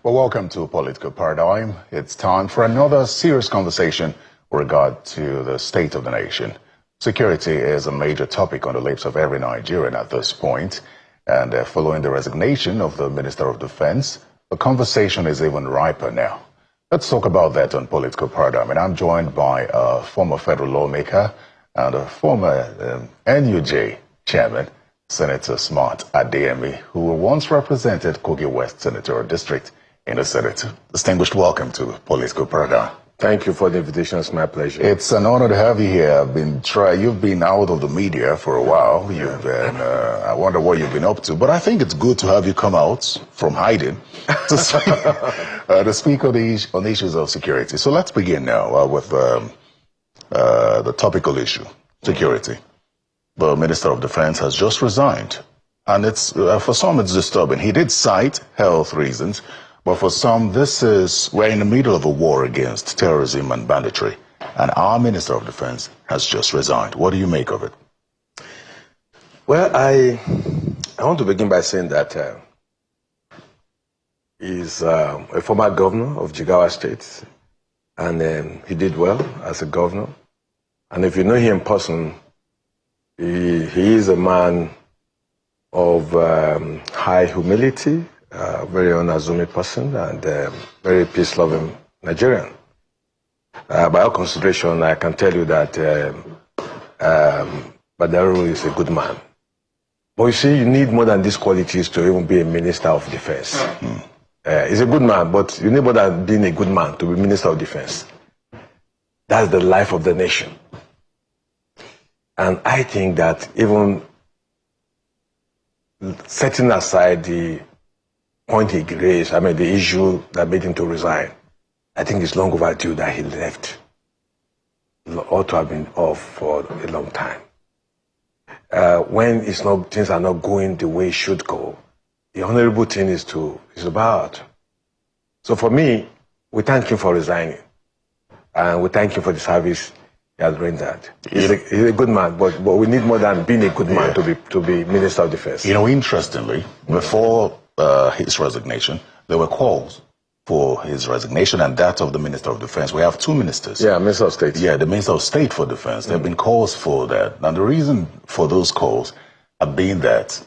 Well, welcome to Political Paradigm. It's time for another serious conversation with regard to the state of the nation. Security is a major topic on the lips of every Nigerian at this point. And following the resignation of the Minister of Defense, the conversation is even riper now. Let's talk about that on Political Paradigm. And I'm joined by a former federal lawmaker and a former NUJ chairman, Senator Smart Adeyemi, who once represented Kogi West Senatorial District in the Senate. Distinguished welcome to Political Paradigm. Thank you for the invitation. It's my pleasure. It's an honor to have you here. You've been out of the media for a while. You've been, I wonder what you've been up to. But I think it's good to have you come out from hiding to speak on the issues of security. So let's begin now with the topical issue, security. The Minister of Defense has just resigned. And it's for some, it's disturbing. He did cite health reasons. But for some, we're in the middle of a war against terrorism and banditry. And our Minister of Defense has just resigned. What do you make of it? Well, I want to begin by saying that he's a former governor of Jigawa State. And he did well as a governor. And if you know him in person, he is a man of high humility, very unassuming person, and very peace-loving Nigerian. By all consideration, I can tell you that Badaro is a good man. But you see, you need more than these qualities to even be a Minister of Defense. He's a good man, but you need more than being a good man to be Minister of Defense. That's the life of the nation. And I think that even setting aside the point he raised, the issue that made him to resign, I think it's long overdue that he left. He ought to have been off for a long time. When things are not going the way it should go, the honorable thing is about. So for me, we thank him for resigning. And we thank him for the service he has rendered. He's a good man, but we need more than being a good man to be Minister of Defense. You know, interestingly, before his resignation, there were calls for his resignation and that of the Minister of Defense. We have two ministers. Yeah, Minister of State. Yeah, the Minister of State for Defense. There have been calls for that. And the reason for those calls have been that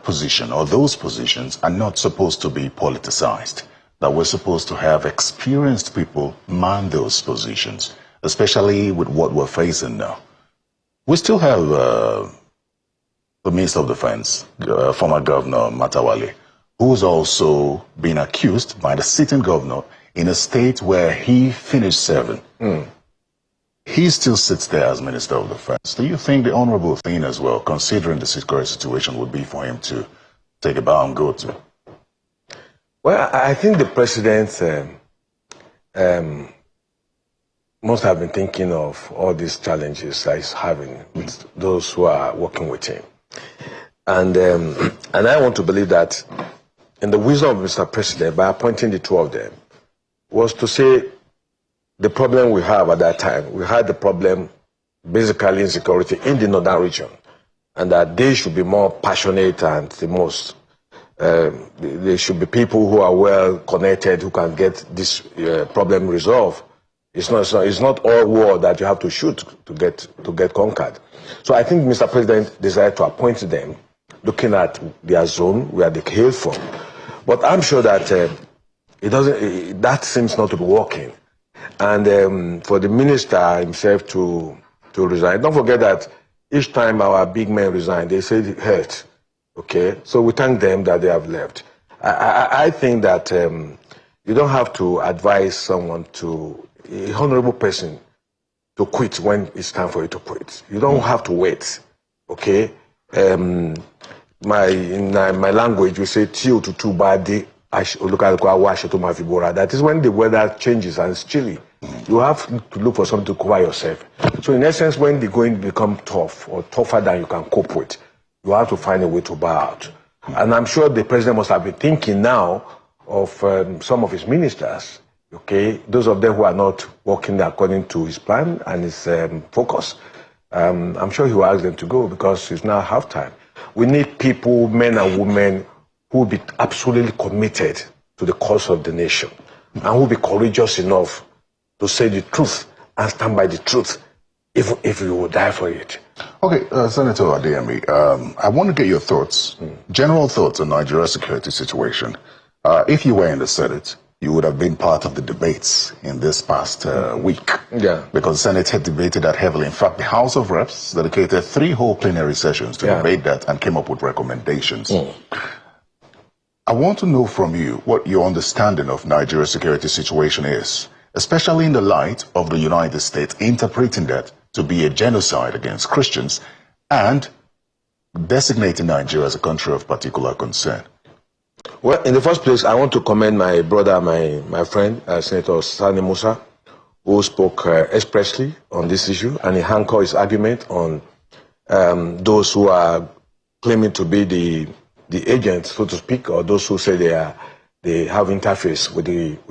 position or those positions are not supposed to be politicized. That we're supposed to have experienced people man those positions, especially with what we're facing now. We still have the Minister of Defense, former Governor Matawale, who's also been accused by the sitting governor in a state where he finished serving. He still sits there as Minister of Defense. Do you think the honorable thing as well, considering the security situation, would be for him to take a bow and go to? Well, I think the president must have been thinking of all these challenges that he's having with those who are working with him. And I want to believe that in the wisdom of Mr. President, by appointing the two of them, was to say the problem we have at that time. We had the problem, basically insecurity in the northern region, and that they should be more passionate and the most. There should be people who are well connected who can get this problem resolved. It's not all war that you have to shoot to get conquered. So I think Mr. President decided to appoint them, looking at their zone where they hail from. But I'm sure that that seems not to be working. And for the minister himself to resign, don't forget that each time our big men resign, they say health. Okay, so we thank them that they have left. I think that you don't have to advise someone a honorable person to quit when it's time for you to quit. You don't have to wait. Okay, in my language we say "Tio to two badi." That is when the weather changes and it's chilly. You have to look for something to cover yourself. So in essence, when the going become tough or tougher than you can cope with, you have to find a way to bow out. And I'm sure the president must have been thinking now of some of his ministers, okay, those of them who are not working according to his plan and his focus. I'm sure he will ask them to go because it's now halftime. We need people, men and women, who will be absolutely committed to the cause of the nation, and who will be courageous enough to say the truth and stand by the truth, even if you will die for it. Okay, Senator Adeyemi, I want to get your thoughts, general thoughts on Nigeria's security situation. If you were in the Senate, you would have been part of the debates in this past week. Yeah. Because the Senate had debated that heavily. In fact, the House of Reps dedicated 3 whole plenary sessions to debate that and came up with recommendations. I want to know from you what your understanding of Nigeria's security situation is, especially in the light of the United States interpreting that to be a genocide against Christians and designating Nigeria as a country of particular concern. Well, in the first place, I want to commend my brother, my friend, Senator Sani Musa, who spoke expressly on this issue, and he anchored his argument on those who are claiming to be the agents, so to speak, or those who say they have interface with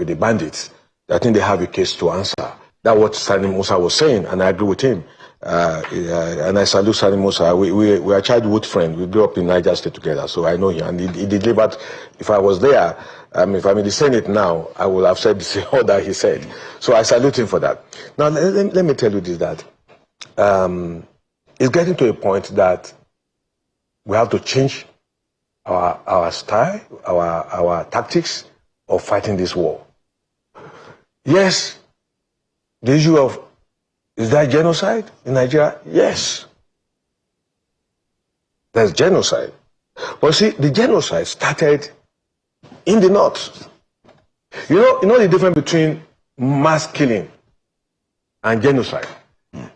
the bandits. I think they have a case to answer. That's what Sani Musa was saying, and I agree with him. And I salute Sani Musa. We are childhood friends. We grew up in Niger State together, so I know him. And he delivered. If I was there, if I'm in the Senate now, I would have said all that he said. So I salute him for that. Now, let me tell you this, that it's getting to a point that we have to change our style, our tactics of fighting this war. Yes, the issue of, is there genocide in Nigeria? Yes. There's genocide. But see, the genocide started in the north. You know the difference between mass killing and genocide?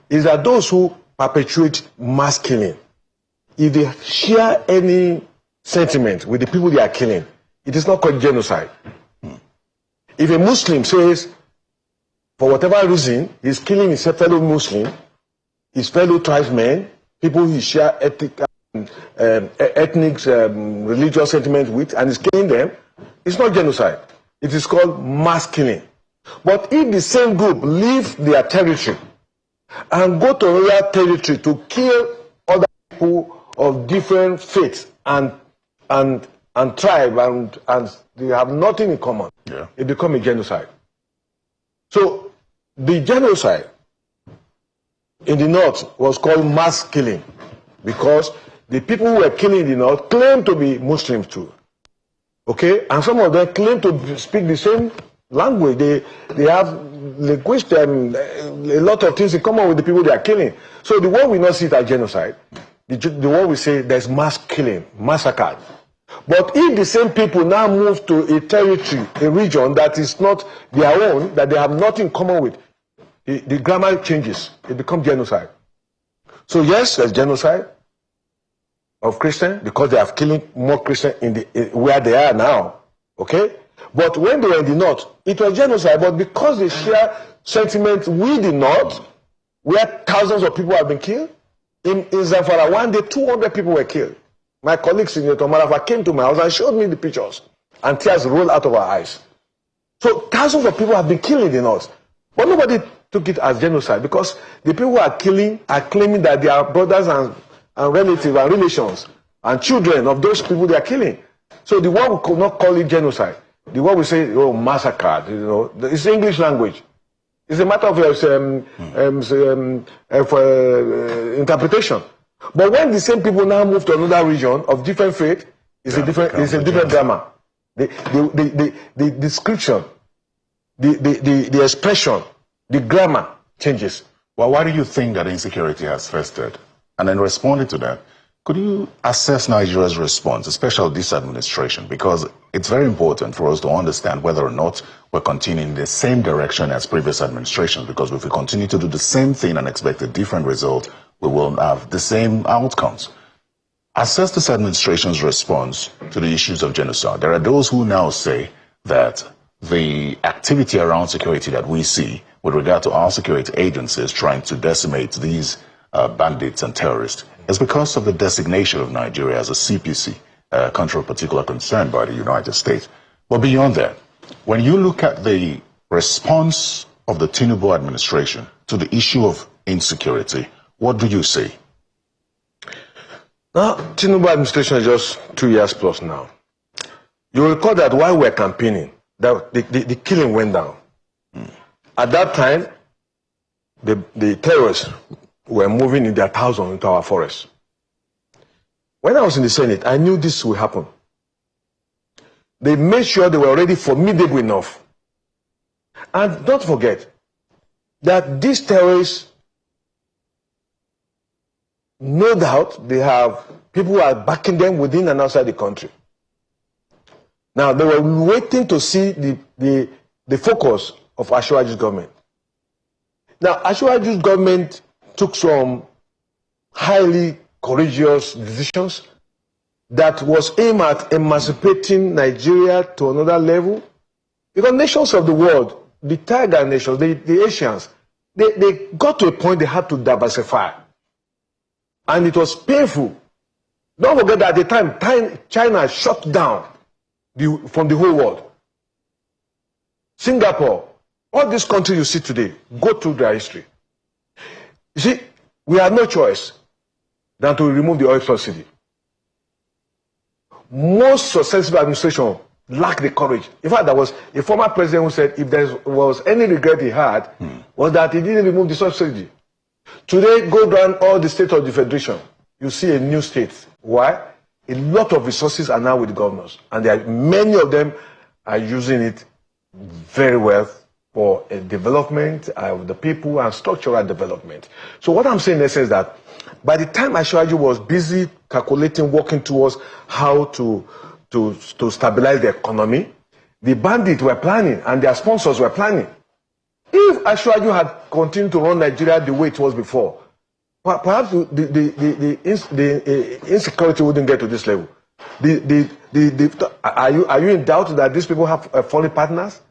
Is that those who perpetuate mass killing, if they share any sentiment with the people they are killing, it is not called genocide. If a Muslim says, for whatever reason, he's killing his fellow Muslim, his fellow tribesmen, people he share ethnic, religious sentiment with, and is killing them, it's not genocide. It is called mass killing. But if the same group leave their territory and go to another territory to kill other people of different faiths and tribe, and they have nothing in common, it becomes a genocide. So the genocide in the north was called mass killing because the people who were killing in the north claimed to be Muslims too. Okay? And some of them claim to speak the same language. They have linguistic a lot of things in common with the people they are killing. So the one we not see it as genocide. The one we say there's mass killing, massacre. But if the same people now move to a territory, a region that is not their own, that they have nothing in common with, the grammar changes. It becomes genocide. So yes, there's genocide of Christians because they are killing more Christians where they are now. Okay? But when they were in the north, it was genocide. But because they share sentiment with the north, where thousands of people have been killed, in Zamfara, one day 200 people were killed. My colleague, Senator Marafa, came to my house and showed me the pictures, and tears rolled out of our eyes. So thousands of people have been killed in the north. But nobody took it as genocide because the people who are killing are claiming that they are brothers and relatives and relations and children of those people they are killing. So the one we could not call it genocide. The one we say, oh, massacre, it's English language. It's a matter of interpretation. But when the same people now move to another region of different faith, it's a different grammar. The description, the expression, the grammar changes. Well, why do you think that insecurity has festered? And then responding to that, could you assess Nigeria's response, especially this administration? Because it's very important for us to understand whether or not we're continuing in the same direction as previous administrations. Because if we continue to do the same thing and expect a different result, we will have the same outcomes. Assess this administration's response to the issues of genocide. There are those who now say that the activity around security that we see with regard to our security agencies trying to decimate these bandits and terrorists is because of the designation of Nigeria as a CPC, country of particular concern by the United States. But beyond that, when you look at the response of the Tinubu administration to the issue of insecurity, what do you see? Now, Tinubu administration is just 2 years plus now. You recall that while we were campaigning, the killing went down. At that time, the terrorists were moving in their thousands into our forests. When I was in the Senate, I knew this would happen. They made sure they were already formidable enough. And don't forget that these terrorists, no doubt, they have people who are backing them within and outside the country. Now, they were waiting to see the focus of Ashwaju's government. Now, Ashwaju's government took some highly courageous decisions that was aimed at emancipating Nigeria to another level. Because nations of the world, the tiger nations, the Asians, they got to a point they had to diversify. And it was painful. Don't forget that at the time, China shut down from the whole world. Singapore, all these countries you see today, go through their history. You see, we had no choice than to remove the oil subsidy. Most successful administration lacked the courage. In fact, there was a former president who said if there was any regret he had, was that he didn't remove the subsidy. Today, go down all the states of the Federation, you see a new state. Why? A lot of resources are now with the governors, and many of them are using it very well for development of the people and structural development. So what I'm saying is that by the time Ashwaju was busy calculating, working towards how to stabilize the economy, the bandits were planning and their sponsors were planning. If Ashwaju had continued to run Nigeria the way it was before, perhaps the insecurity wouldn't get to this level. Are you in doubt that these people have foreign partners?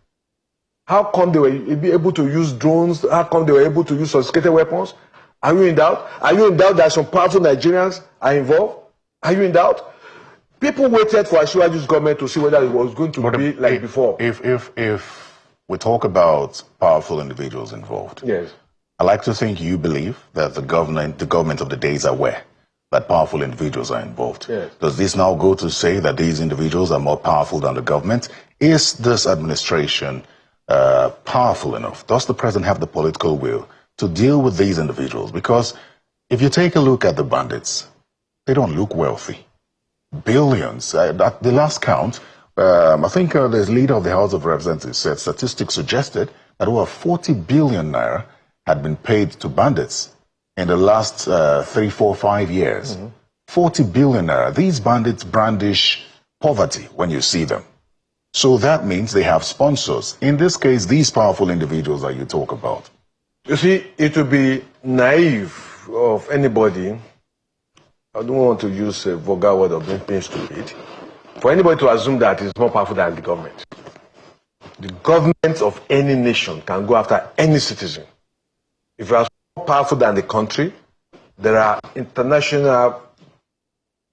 How come they were able to use drones? How come they were able to use sophisticated weapons? Are you in doubt? Are you in doubt that some powerful Nigerians are involved? Are you in doubt? People waited for Ashwaju's government to see whether it was going to be like before. If we talk about powerful individuals involved, yes, I like to think you believe that the government of the day is aware that powerful individuals are involved. Yes. Does this now go to say that these individuals are more powerful than the government? Is this administration powerful enough? Does the president have the political will to deal with these individuals? Because if you take a look at the bandits, they don't look wealthy. Billions. At the last count, I think the leader of the House of Representatives said statistics suggested that over 40 billion naira had been paid to bandits in the last 3, 4, 5 years. 40 billion naira. These bandits brandish poverty when you see them. So that means they have sponsors. In this case, these powerful individuals that you talk about. You see, it would be naive of anybody, I don't want to use a vulgar word of being stupid, for anybody to assume that it's more powerful than the government. The government of any nation can go after any citizen. If you are more powerful than the country, there are international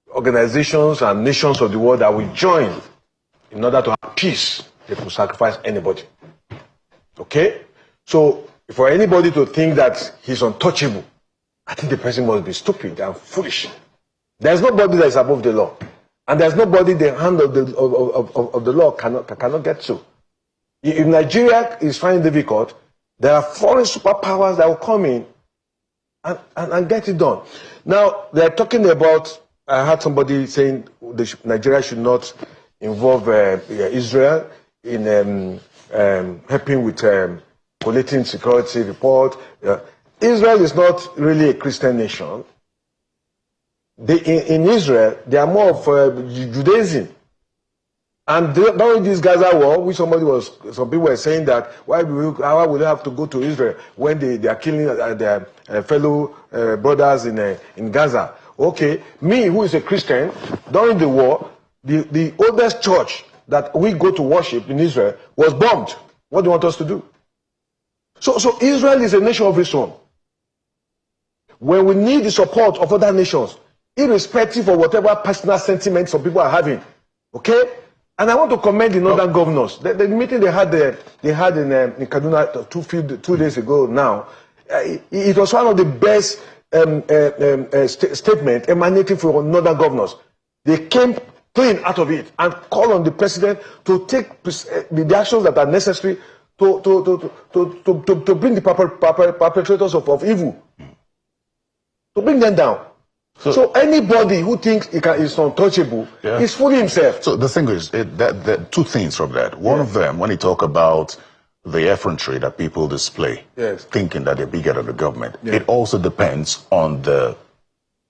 organizations and nations of the world that will join in order to have peace. They will sacrifice anybody. Okay? So, for anybody to think that he's untouchable, I think the person must be stupid and foolish. There's nobody that is above the law. And there's nobody the hand of the law cannot get to. If Nigeria is finding it difficult, there are foreign superpowers that will come in and get it done. Now, they're talking about, I heard somebody saying Nigeria should not involve Israel in helping with collating insecurity report. Israel is not really a Christian nation. In Israel, they are more of Judaism. And during this Gaza war, some people were saying that why would they have to go to Israel when they are killing their fellow brothers in Gaza? Okay, me who is a Christian, during the war, the oldest church that we go to worship in Israel was bombed. What do you want us to do? So Israel is a nation of its own. When we need the support of other nations, irrespective of whatever personal sentiments some people are having, okay? And I want to commend the northern governors. The meeting they had in Kaduna 2 days ago now, it was one of the best statements emanating from northern governors. They came clean out of it and call on the president to take the actions that are necessary to bring the perpetrators of evil, to bring them down. So anybody who thinks is untouchable is fooling himself. So the thing is, two things from that. One of them, when you talk about the effrontery that people display, thinking that they're bigger than the government, it also depends on the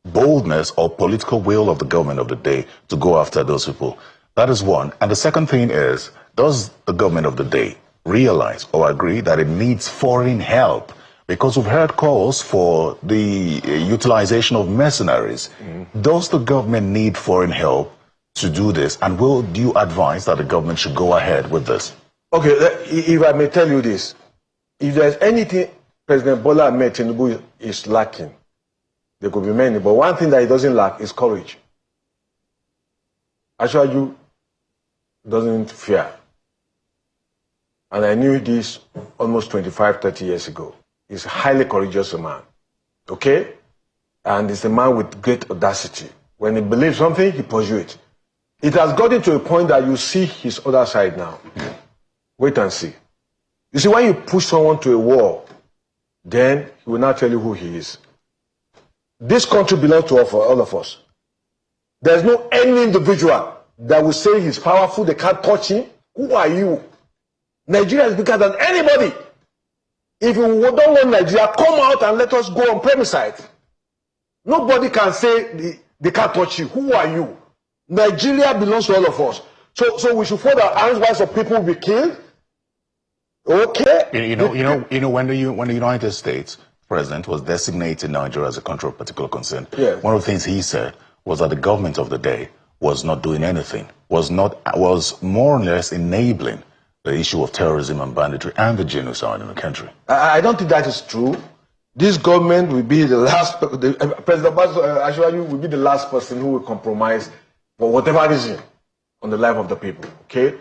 boldness or political will of the government of the day to go after those people. That is one. And the second thing is, does the government of the day realize or agree that it needs foreign help? Because we've heard calls for the utilization of mercenaries. Does the government need foreign help to do this? And will you advise that the government should go ahead with this? Okay, if I may tell you this, if there's anything President Bola Ahmed Tinubu is lacking, there could be many, but one thing that he doesn't lack is courage. Ashwaju doesn't fear. And I knew this almost 25, 30 years ago. He's a highly courageous man, okay? And he's a man with great audacity. When he believes something, he pursues it. It has gotten to a point that you see his other side now. Wait and see. You see, when you push someone to a wall, then he will not tell you who he is. This country belongs to all of us. There's no any individual that will say he's powerful, they can't touch him. Who are you? Nigeria is bigger than anybody. If you don't want Nigeria, come out and let us go on premises. Nobody can say they can't touch you. Who are you? Nigeria belongs to all of us. So we should fold our arms while some people will be killed. Okay. You know when the United States president was designating Nigeria as a country of particular concern, one of the things he said was that the government of the day was not doing anything, was more or less enabling the issue of terrorism and banditry and the genocide in the country. I don't think that is true. This government will be the last, President Ashwaju will be the last person who will compromise for whatever reason on the life of the people, okay?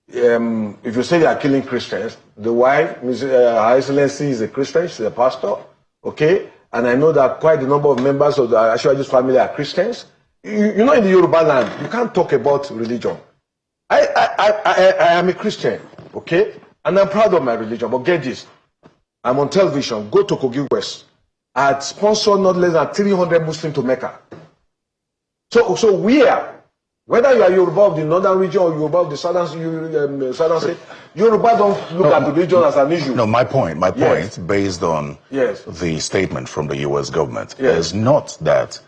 If you say they are killing Christians, the wife, Her Excellency, is a Christian, she's a pastor, okay? And I know that quite a number of members of the Ashwaju's family are Christians. You know, in the Yoruba land, you can't talk about religion. I am a Christian, okay? And I'm proud of my religion, but get this. I'm on television, go to Kogi West. I had sponsored not less than 300 Muslims to Mecca. So we are, whether you are Yoruba of the northern region or Yoruba of the southern state, Yoruba don't look at religion as an issue. No, my point, based on the statement from the U.S. government, is not that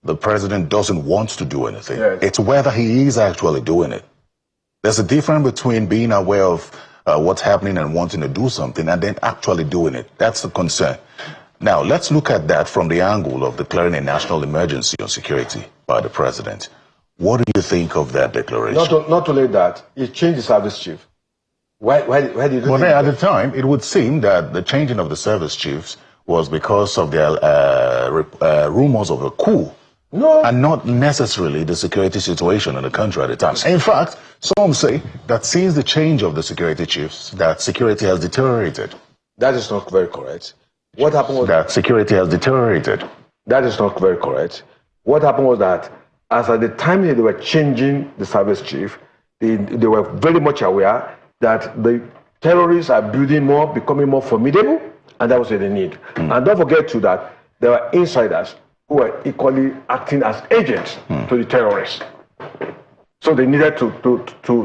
the president doesn't want to do anything. It's whether he is actually doing it. There's a difference between being aware of what's happening and wanting to do something and then actually doing it. That's the concern. Now, let's look at that from the angle of declaring a national emergency on security by the president. What do you think of that declaration? Not only that, he changed the service chief. Why did you do that? Well, at the time, it would seem that the changing of the service chiefs was because of their rumors of a coup. No. And not necessarily the security situation in the country at the time. In fact, some say that since the change of the security chiefs, that security has deteriorated. That is not very correct. What happened was that security has deteriorated. That is not very correct. What happened was that as at the time they were changing the service chief, they were very much aware that the terrorists are building more, becoming more formidable, and that was what they need. And don't forget too that there were insiders who were equally acting as agents to the terrorists. So they needed to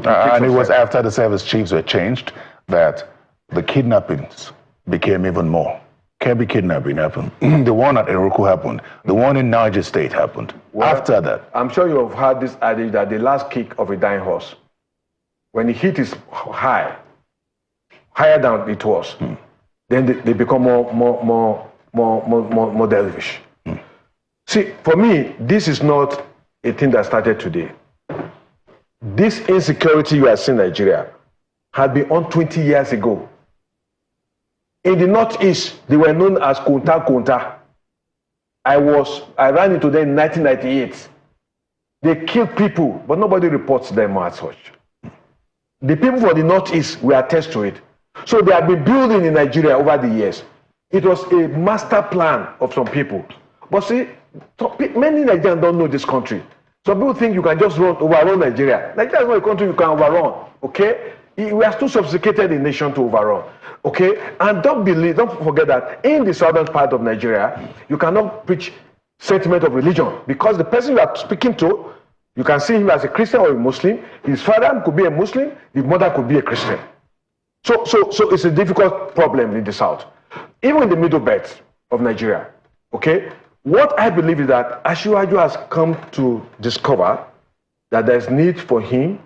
and it was after the service chiefs were changed that the kidnappings became even more. Kogi kidnapping happened. The one at Eruku happened. The one in Niger State happened. Well, after that. I'm sure you have heard this adage that the last kick of a dying horse, when the heat is higher than it was, then they become more devilish. See, for me, this is not a thing that started today. This insecurity you are seeing in Nigeria had been on 20 years ago. In the Northeast, they were known as Kunta Kunta. I ran into them in 1998. They killed people, but nobody reports them as such. The people from the Northeast will attest to it. So they have been building in Nigeria over the years. It was a master plan of some people. But see, many Nigerians don't know this country. Some people think you can just overrun Nigeria. Nigeria is not a country you can overrun, okay? We are too sophisticated a nation to overrun, okay? And don't forget that in the southern part of Nigeria, you cannot preach sentiment of religion, because the person you are speaking to, you can see him as a Christian or a Muslim. His father could be a Muslim, his mother could be a Christian. So it's a difficult problem in the south. Even in the middle belt of Nigeria, okay? What I believe is that Asiwaju has come to discover that there's need for him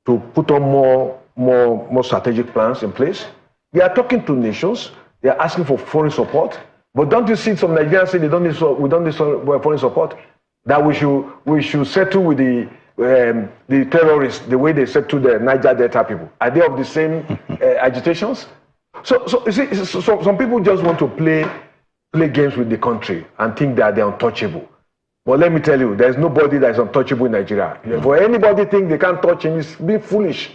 to put on more strategic plans in place. They are talking to nations, they are asking for foreign support, but don't you see some Nigerians say we don't need foreign support? That we should settle with the terrorists the way they settle the Niger Delta people. Are they of the same agitations? So you see, some people just want to play games with the country and think that they're untouchable. But let me tell you, there's nobody that's untouchable in Nigeria. For anybody think they can't touch him, it's being foolish.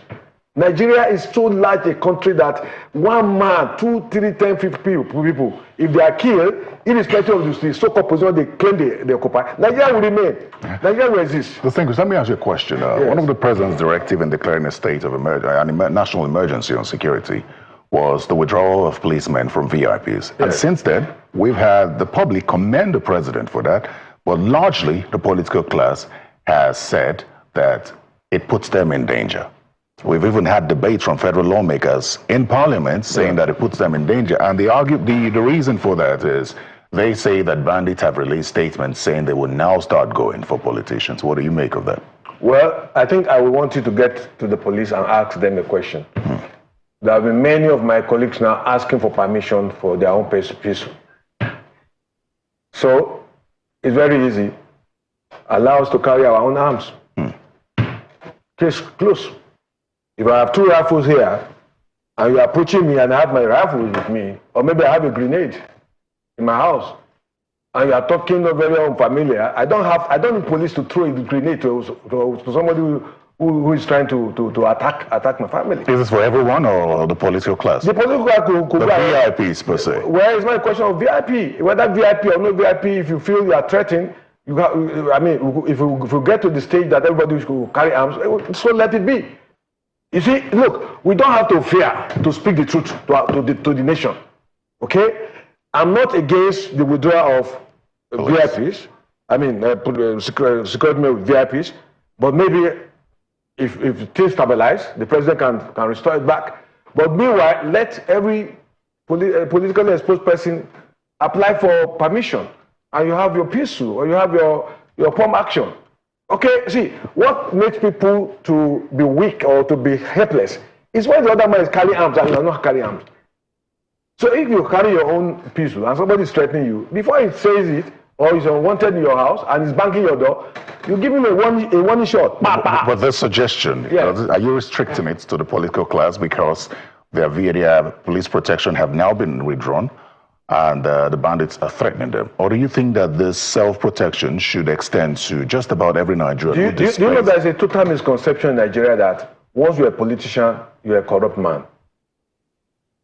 Nigeria is so large a country that one man, 2, 3, 10, 50 people, if they are killed, irrespective of the so-called position they claim they occupy, Nigeria will remain. Nigeria will exist. The thing is, let me ask you a question. Yes. One of the president's directives in declaring a state of national emergency on security was the withdrawal of policemen from VIPs. Yes. And since then, we've had the public commend the president for that, but largely the political class has said that it puts them in danger. We've even had debates from federal lawmakers in parliament saying that it puts them in danger. And they argue the reason for that is they say that bandits have released statements saying they will now start going for politicians. What do you make of that? Well, I think I would want you to get to the police and ask them a question. There have been many of my colleagues now asking for permission for their own peace. So it's very easy. Allow us to carry our own arms. Case close. If I have 2 rifles here, and you are approaching me and I have my rifles with me, or maybe I have a grenade in my house, and you are talking very unfamiliar, I don't need police to throw a grenade to somebody who is trying to attack my family. Is this for everyone or the political class? The political class could the VIPs per se. Well, it's not a question of VIP. Whether VIP or no VIP, if you feel you are threatened, if you get to the stage that everybody should carry arms, so let it be. You see, look, we don't have to fear to speak the truth to the nation, okay? I'm not against the withdrawal of VIPs, security with VIPs, but maybe if things stabilize, the president can restore it back. But meanwhile, let every politically exposed person apply for permission, and you have your pistol, or you have your pump action. Okay, see, what makes people to be weak or to be helpless is when the other man is carrying arms and you are not carrying arms. So if you carry your own pistol and somebody is threatening you, before he says it, or he's unwanted in your house and he's banging your door, you give him a warning shot. But this suggestion, are you restricting it to the political class because their police protection have now been withdrawn? And the bandits are threatening them? Or do you think that this self-protection should extend to just about every Nigerian? Do you know there's a total misconception in Nigeria that once you're a politician, you're a corrupt man?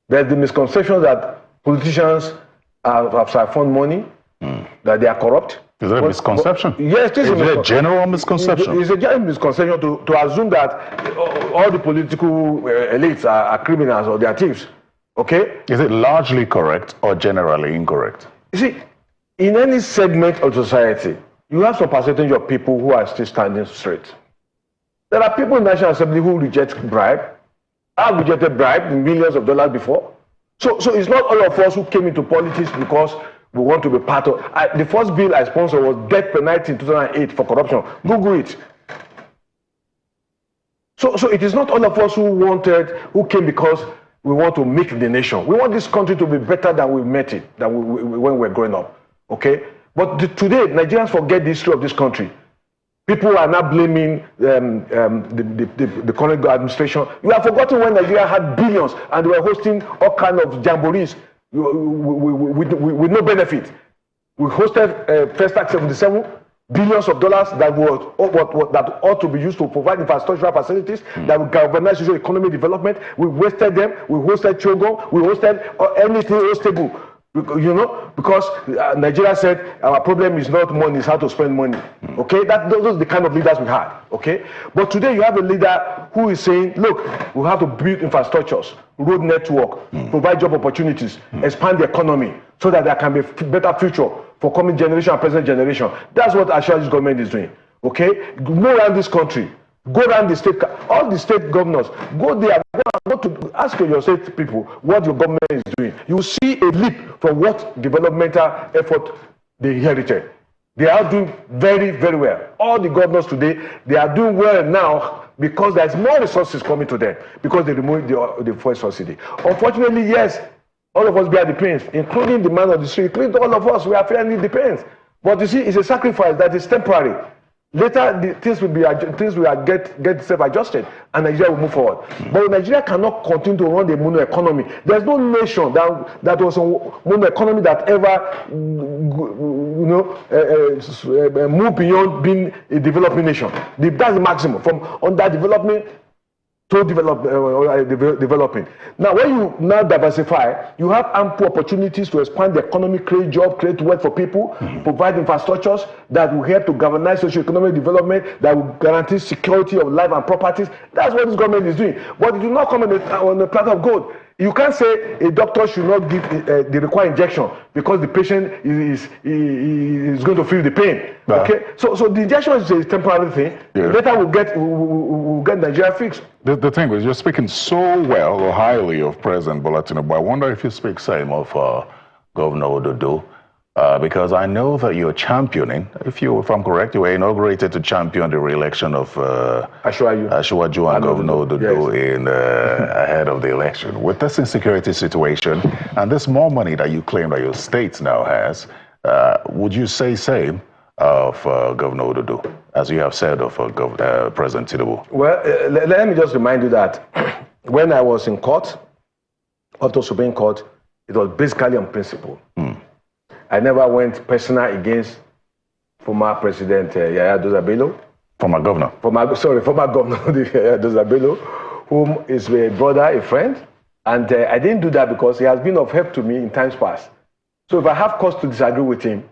There's the misconception that politicians have siphoned money, that they are corrupt. Is that a misconception? Yes, it is a general misconception. It's a general misconception to assume that all the political elites are criminals or they are thieves. Okay? Is it largely correct or generally incorrect? You see, in any segment of society, you have some percentage of people who are still standing straight. There are people in the National Assembly who reject bribe. I've rejected bribe millions of dollars before. So it's not all of us who came into politics because we want to be part of. The first bill I sponsored was death penalty in 2008 for corruption. Google it. So it is not all of us who came because we want to make the nation. We want this country to be better than we met it, when we were growing up. Okay? But today, Nigerians forget the history of this country. People are now blaming the current administration. You have forgotten when Nigeria had billions and they were hosting all kinds of jamborees with no benefit. We hosted First Act 77, billions of dollars that ought to be used to provide infrastructural facilities that will galvanize social economic development. We wasted them. We hosted Chogo. We hosted anything hostable. You know, because Nigeria said our problem is not money, it's how to spend money. Okay, those are the kind of leaders we had. Okay, but today you have a leader who is saying, look, we have to build infrastructures, road network, provide job opportunities, expand the economy, so that there can be a better future for coming generation and present generation. That's what Ashaji's government is doing. Okay, go around this country, go around the state, all the state governors, go there, go to ask your state people what your government is doing. You will see a leap from what developmental effort they inherited. They are doing very, very well. All the governors today, they are doing well now because there's more resources coming to them because they removed the fuel subsidy. Unfortunately, yes, all of us bear the pains, including the man on the street, including all of us, we are feeling the pains. But you see, it's a sacrifice that is temporary. Later, things will get self-adjusted, and Nigeria will move forward. But Nigeria cannot continue to run the mono economy. There's no nation that was a mono economy that ever, move beyond being a developing nation. That's the maximum from underdevelopment to developing. Now, when you now diversify, you have ample opportunities to expand the economy, create jobs, create wealth for people, provide infrastructures that will help to galvanize socio-economic development, that will guarantee security of life and properties. That's what this government is doing. But it will not come on a platter of gold. You can't say a doctor should not give the required injection because the patient is going to feel the pain. Okay, so the injection is a temporary thing. Yeah. Later we'll get Nigeria fixed. The thing is, you're speaking so well or highly of President Bola Tinubu. I wonder if you speak same of Governor Ododo. Because I know that you're championing, if I'm correct, you were inaugurated to champion the re-election of Ashwaju and Governor Ododo in ahead of the election. With this insecurity situation and this more money that you claim that your state now has, would you say same of Governor Ododo, as you have said of President Tinubu? Well, let me just remind you that when I was in court, up to Supreme Court, it was basically on principle. I never went personal against former President Yaya Dozabelo. Former governor? Former governor Yaya Dozabelo, whom is a brother, a friend. And I didn't do that because he has been of help to me in times past. So if I have cause to disagree with him,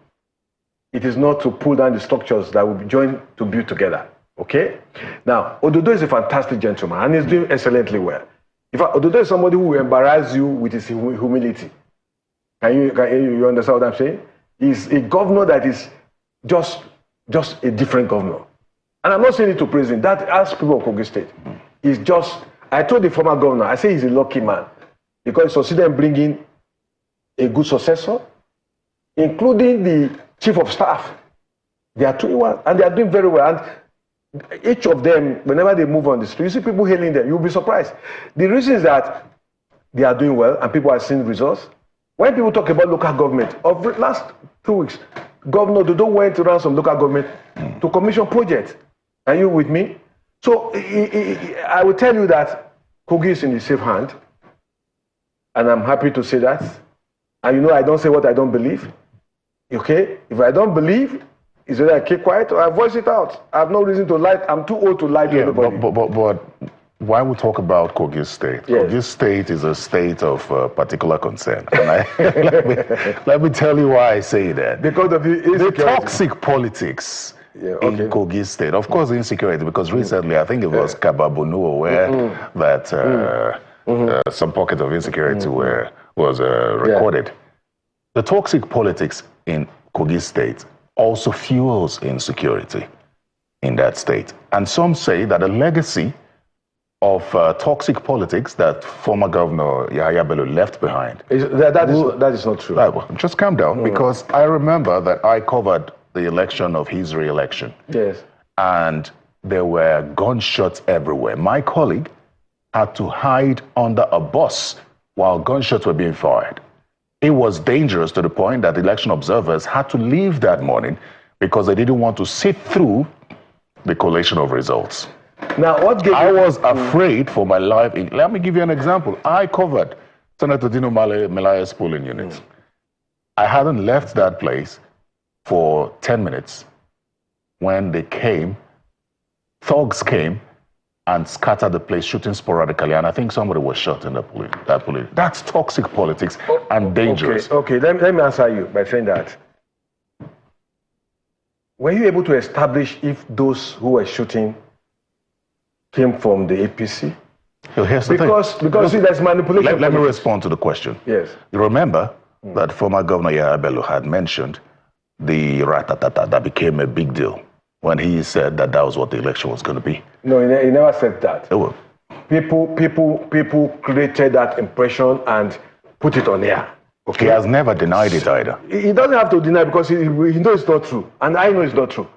it is not to pull down the structures that will be joined to build together. Okay? Now, Ododo is a fantastic gentleman and he's doing excellently well. In fact, Ododo is somebody who will embarrass you with his humility. Can you understand what I'm saying? He's a governor that is just a different governor. And I'm not saying it to praise him. That asks people of Kogi State. He's just, I told the former governor, I say he's a lucky man because he succeeded in bringing a good successor, including the chief of staff. They are doing well, and they are doing very well. And each of them, whenever they move on the street, you see people hailing them. You'll be surprised. The reason is that they are doing well, and people are seeing results. When people talk about local government, of the last 2 weeks, Governor Dodo went around some local government to commission projects. Are you with me? So I will tell you that Kogi is in the safe hand, and I'm happy to say that. And you know, I don't say what I don't believe. Okay? If I don't believe, it's either I keep quiet or I voice it out. I have no reason to lie. I'm too old to lie to anybody. But why we talk about Kogi State? Yes. Kogi State is a state of particular concern. And let me tell you why I say that. Because of the toxic politics in Kogi State. Of course, insecurity, because recently, I think it was Kababunu where that some pocket of insecurity was recorded. The toxic politics in Kogi State also fuels insecurity in that state. And some say that a legacy of toxic politics that former Governor Yahaya Bello left behind. That is not true. Just calm down, because I remember that I covered the election of his re-election. Yes. And there were gunshots everywhere. My colleague had to hide under a bus while gunshots were being fired. It was dangerous to the point that election observers had to leave that morning because they didn't want to sit through the collation of results. Now, I was afraid for my life. Let me give you an example. I covered Senator Dino Melaye's polling unit. I hadn't left that place for 10 minutes when they came, thugs came, and scatter the place, shooting sporadically, and I think somebody was shot in that police. That's toxic politics and dangerous. Okay. Let me answer you by saying that. Were you able to establish if those who were shooting came from the APC? Here's the thing. Because see, there's manipulation. Let me respond to the question. Yes. You remember that former Governor Yahya Bello had mentioned the ratatata that became a big deal when he said that was what the election was going to be. No, he never said that. Oh. People created that impression and put it on air. Okay. He has never denied it either. He doesn't have to deny because he knows it's not true. And I know it's not true.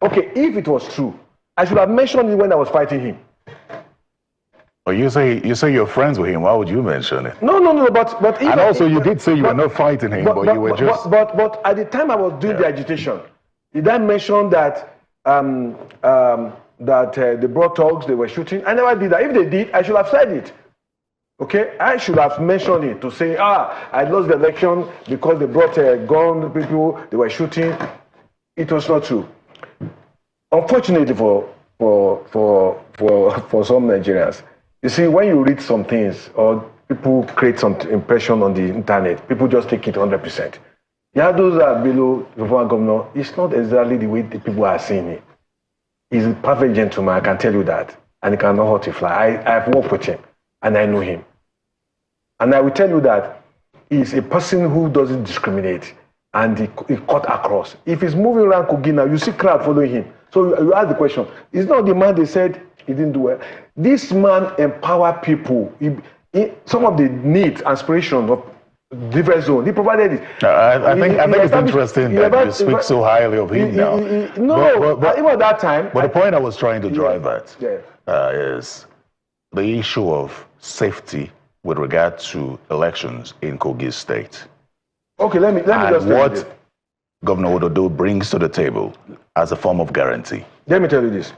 Okay, if it was true, I should have mentioned it when I was fighting him. Well, you say you're friends with him. Why would you mention it? No. But and also, you did say you were not fighting him, but you were just. But at the time I was doing the agitation, did I mention that they brought thugs, they were shooting? I never did that. If they did, I should have said it. Okay, I should have mentioned it to say, I lost the election because they brought gun people, they were shooting. It was not true. Unfortunately for some Nigerians, you see, when you read some things or people create some impression on the internet, people just take it 100%. Yeah, those are below the former governor. It's not exactly the way the people are seeing it. He's a perfect gentleman, I can tell you that, and he cannot hurt a fly. I've worked with him, and I know him. And I will tell you that he's a person who doesn't discriminate, and he cut across. If he's moving around Kogi now, you see crowd following him. So you ask the question, is not the man they said he didn't do well? This man empower people. Some of the needs, aspirations of different zones, he provided it. I think it's interesting that you speak so highly of him now. But even at that time. But the point I was trying to drive at is the issue of safety with regard to elections in Kogi State. Okay, let me just tell what Governor Ododo brings to the table as a form of guarantee. Let me tell you this.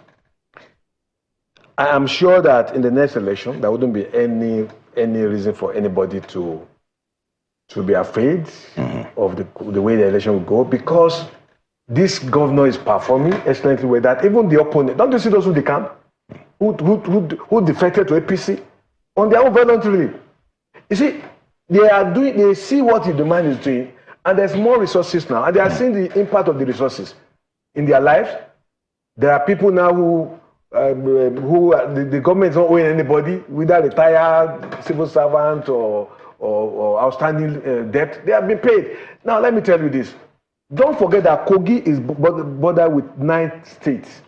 I am sure that in the next election, there wouldn't be any reason for anybody to be afraid of the way the election will go, because this governor is performing excellently well. That even the opponent, don't you see those who decamp, who defected to APC on their own voluntarily? You see, they see what the man is doing, and there's more resources now, and they are seeing the impact of the resources in their lives. There are people now who the government is not owing anybody, whether retired civil servant or outstanding debt. They have been paid. Now, let me tell you this. Don't forget that Kogi is bordered with 9 states.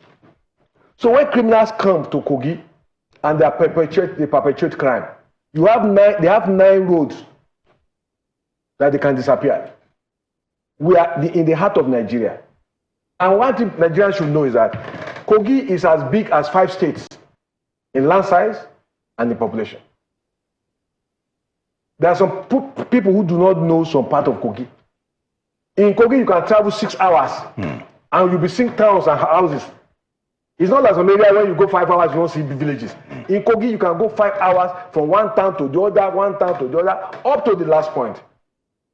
So when criminals come to Kogi and they perpetrate crime, they have 9 roads that they can disappear. We are in the heart of Nigeria. And one thing Nigerians should know is that Kogi is as big as 5 states in land size and in population. There are some people who do not know some part of Kogi. In Kogi, you can travel 6 hours and you'll be seeing towns and houses. It's not like some area where you go 5 hours, you don't see villages. In Kogi, you can go 5 hours from one town to the other, one town to the other, up to the last point.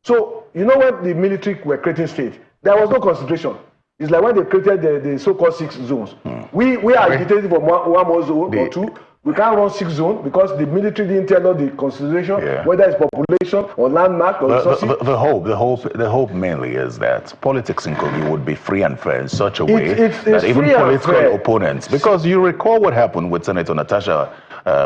So, you know when the military were creating states, there was no concentration. It's like when they created the so-called 6 zones. We are agitating for one more zone or 2. We can't run 6 zones because the military didn't tell us the consideration, whether it's population or landmark or resources. The hope mainly is that politics in Kogi would be free and fair in such a way that even political opponents, because you recall what happened with Senator Natasha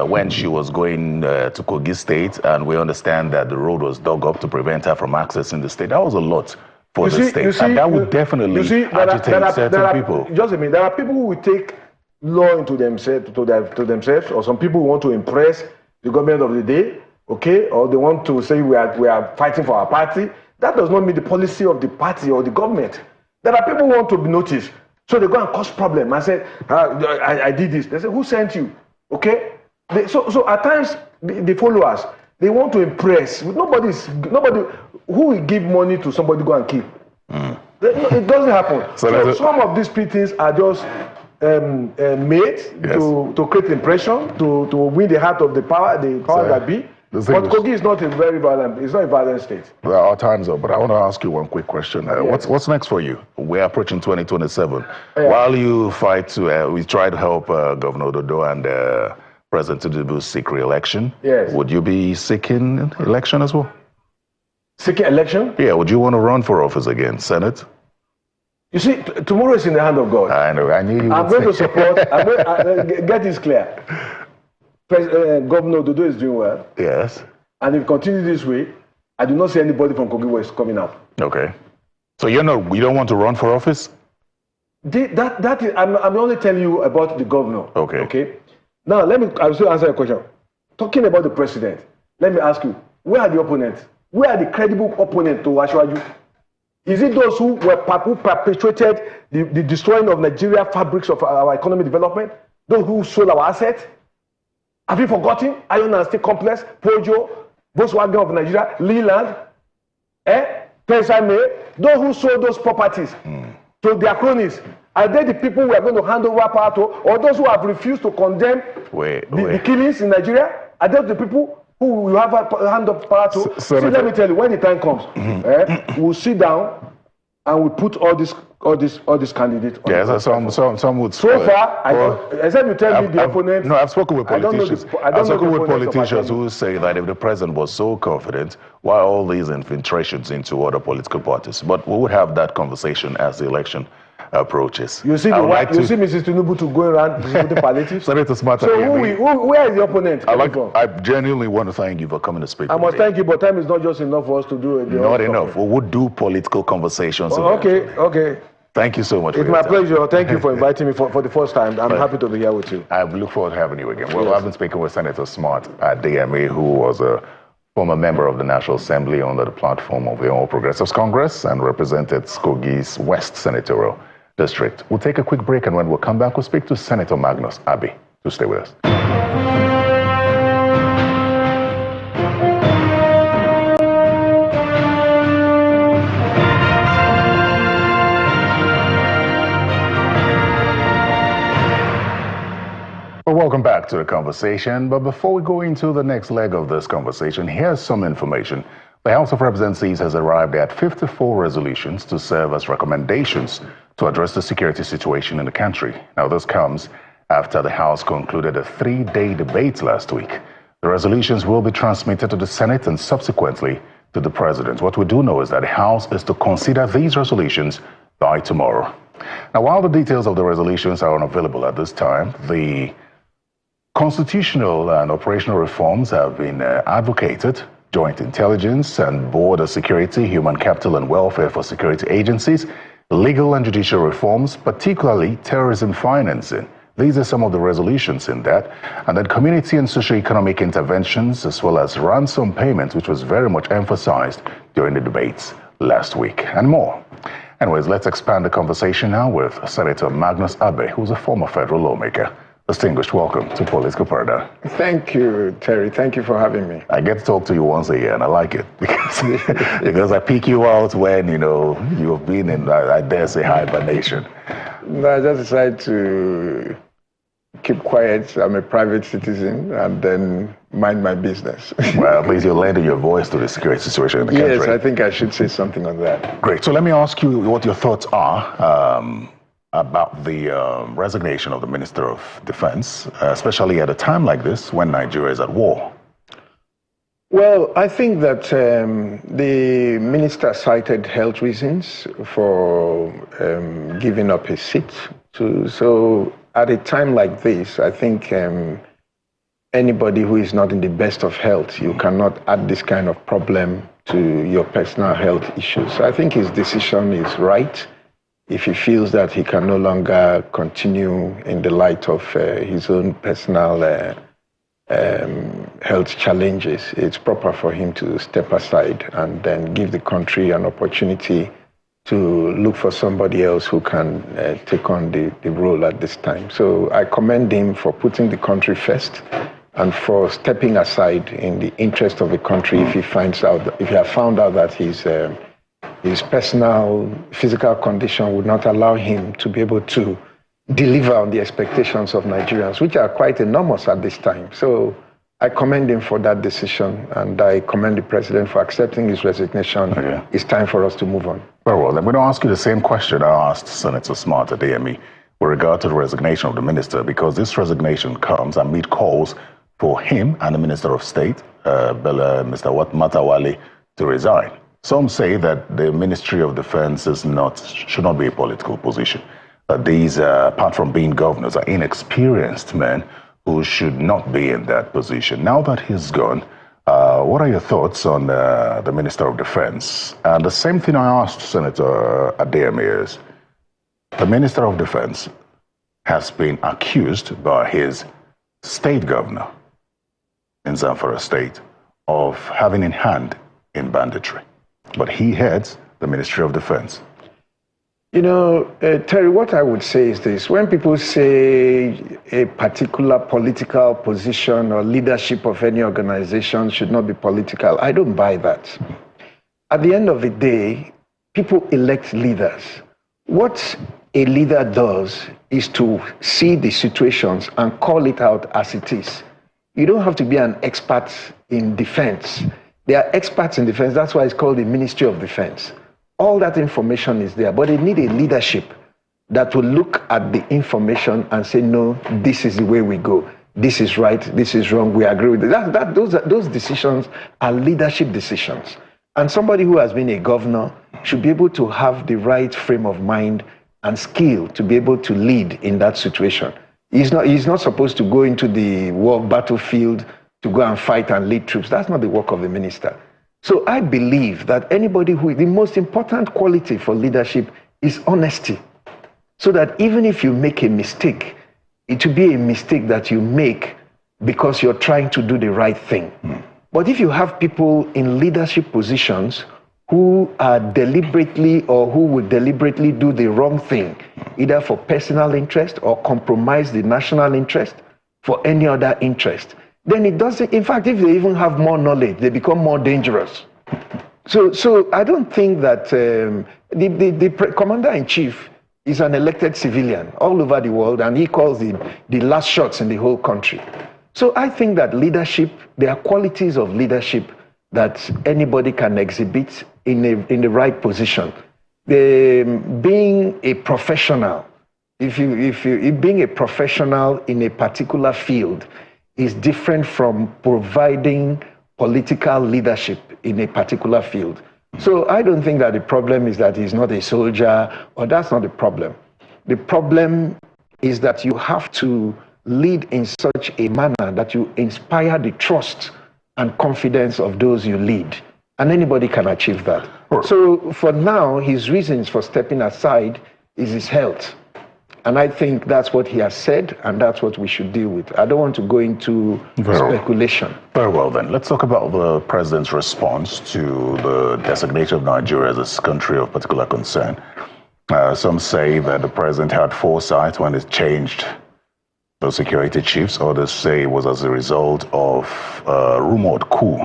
when she was going to Kogi State, and we understand that the road was dug up to prevent her from accessing the state. That was a lot for the state, and that would definitely agitate certain people. Just a minute, there are people who will take law into themselves, or some people want to impress the government of the day, okay, or they want to say we are fighting for our party. That does not mean the policy of the party or the government. There are people who want to be noticed, so they go and cause problem and say, I did this. They say, who sent you? Okay, so at times the followers, they want to impress. Nobody who will give money to somebody go and kill. It doesn't happen. So some of these things are just made to create impression, to win the heart of the power that be. But Kogi is not a very violent, it's not a violent state. Well, our time's up, but I want to ask you one quick question. Yes. What's next for you? We're approaching 2027. While you fight to, we try to help Governor Dodo and President Tinubu seek re-election. Yes. Would you be seeking election as well? Seeking election? Yeah, would you want to run for office again, Senate? You see, tomorrow is in the hand of God. I know, I knew you I'm going to support, get this clear. Governor Dodo is doing well. Yes. And if it continues this way, I do not see anybody from Kogi West coming up. Okay. So you don't want to run for office? That is, I'm only telling you about the governor. Okay. Okay. Now, I'll still answer your question. Talking about the president, let me ask you, where are the opponents? Where are the credible opponents to Ashwaju? Is it those who perpetrated the destroying of Nigeria fabrics of our economic development? Those who sold our assets? Have you forgotten Iron and Steel Complex, Pojo, Volkswagen of Nigeria, Leland, Pensame? Those who sold those properties to their cronies? Are they the people we are going to hand over power to, or those who have refused to condemn the killings in Nigeria? Are those the people who will have a hand of power to? See, let me tell you, when the time comes, we'll sit down and we'll put all these candidates on. Yes, some would. So far, except you tell me the opponents. No, I've spoken with politicians. I've spoken with politicians who say that if the president was so confident, why all these infiltrations into other political parties? But we would have that conversation as the election approaches. You see, you see Mrs. Tinubu to go around distributing palliatives? So where is the opponent? I genuinely want to thank you for coming to speak. I must thank you, but time is not just enough for us to do it. Not enough. We would do political conversations. Okay. Thank you so much. It's my pleasure. Thank you for inviting me for the first time. I'm happy to be here with you. I look forward to having you again. Well, I've been speaking with Senator Smart at DMA, who was a former member of the National Assembly under the platform of the All Progressives Congress and represented Kogi's West Senatorial District. We'll take a quick break, and when we'll come back, we'll speak to Senator Magnus Abbey. So stay with us. Well, welcome back to the conversation. But before we go into the next leg of this conversation, here's some information. The House of Representatives has arrived at 54 resolutions to serve as recommendations to address the security situation in the country. Now, this comes after the House concluded a 3-day debate last week. The resolutions will be transmitted to the Senate and subsequently to the President. What we do know is that the House is to consider these resolutions by tomorrow. Now, while the details of the resolutions are unavailable at this time, the constitutional and operational reforms have been advocated. Joint intelligence and border security, human capital and welfare for security agencies, legal and judicial reforms, particularly terrorism financing. These are some of the resolutions in that. And then community and socio-economic interventions, as well as ransom payments, which was very much emphasized during the debates last week, and more. Anyways, let's expand the conversation now with Senator Magnus Abbey, who's a former federal lawmaker. Distinguished, welcome to Political Paradigm. Thank you, Terry. Thank you for having me. I get to talk to you once a year, and I like it because I pick you out when, you've been in, I dare say, hibernation. No, I just decided to keep quiet. I'm a private citizen, and then mind my business. Well, at least you're lending your voice to the security situation in the country. Yes, I think I should say something on that. Great. So let me ask you what your thoughts are about the resignation of the Minister of Defense, especially at a time like this when Nigeria is at war. Well, I think that the minister cited health reasons for giving up his seat. So at a time like this, I think anybody who is not in the best of health, you cannot add this kind of problem to your personal health issues. So I think his decision is right. If he feels that he can no longer continue in the light of his own personal health challenges, it's proper for him to step aside and then give the country an opportunity to look for somebody else who can take on the role at this time. So I commend him for putting the country first and for stepping aside in the interest of the country if he has found out that his personal physical condition would not allow him to be able to deliver on the expectations of Nigerians, which are quite enormous at this time. So I commend him for that decision, and I commend the president for accepting his resignation. Okay. It's time for us to move on. Very well, then we're going to ask you the same question I asked Senator Smart at AME with regard to the resignation of the minister, because this resignation comes amid calls for him and the Minister of State, Mr. Matawale, to resign. Some say that the Ministry of Defense should not be a political position. That these, apart from being governors, are inexperienced men who should not be in that position. Now that he's gone, what are your thoughts on the Minister of Defense? And the same thing I asked Senator Adeyemi is, the Minister of Defense has been accused by his state governor in Zamfara State of having a hand in banditry. But he heads the Ministry of Defense. You know, Terry, what I would say is this. When people say a particular political position or leadership of any organization should not be political, I don't buy that. At the end of the day, people elect leaders. What a leader does is to see the situations and call it out as it is. You don't have to be an expert in defense. There are experts in defense. That's why it's called the Ministry of Defense. All that information is there, but they need a leadership that will look at the information and say, no, this is the way we go. This is right, this is wrong, we agree with it. Those decisions are leadership decisions. And somebody who has been a governor should be able to have the right frame of mind and skill to be able to lead in that situation. He's not supposed to go into the war battlefield to go and fight and lead troops. That's not the work of the minister. So I believe that the most important quality for leadership is honesty. So that even if you make a mistake, it will be a mistake that you make because you're trying to do the right thing. But if you have people in leadership positions who are deliberately or who would deliberately do the wrong thing, either for personal interest or compromise the national interest for any other interest, then it doesn't, in fact, if they even have more knowledge, they become more dangerous. So I don't think that the commander-in-chief is an elected civilian all over the world, and he calls the last shots in the whole country. So I think that leadership, there are qualities of leadership that anybody can exhibit in the right position. Being a professional, being a professional in a particular field is different from providing political leadership in a particular field. So I don't think that the problem is that he's not a soldier, or that's not the problem. The problem is that you have to lead in such a manner that you inspire the trust and confidence of those you lead. And anybody can achieve that. Sure. So for now, his reasons for stepping aside is his health. And I think that's what he has said, and that's what we should deal with. I don't want to go into speculation. Very well, then. Let's talk about the president's response to the designation of Nigeria as a country of particular concern. Some say that the president had foresight when it changed the security chiefs. Others say it was as a result of a rumored coup.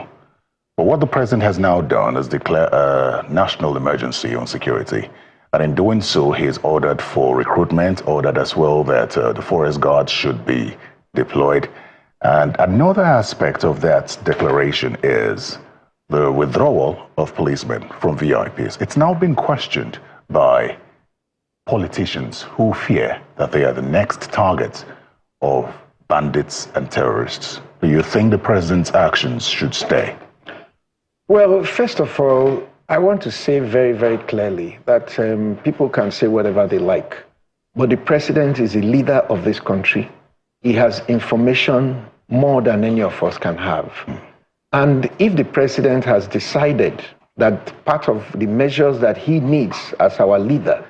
But what the president has now done is declare a national emergency on security. And in doing so, he has ordered for recruitment, ordered as well that the forest guards should be deployed. And another aspect of that declaration is the withdrawal of policemen from VIPs. It's now been questioned by politicians who fear that they are the next target of bandits and terrorists. Do you think the president's actions should stay? Well, first of all, I want to say very, very clearly that people can say whatever they like, but the president is a leader of this country. He has information more than any of us can have. And if the president has decided that part of the measures that he needs as our leader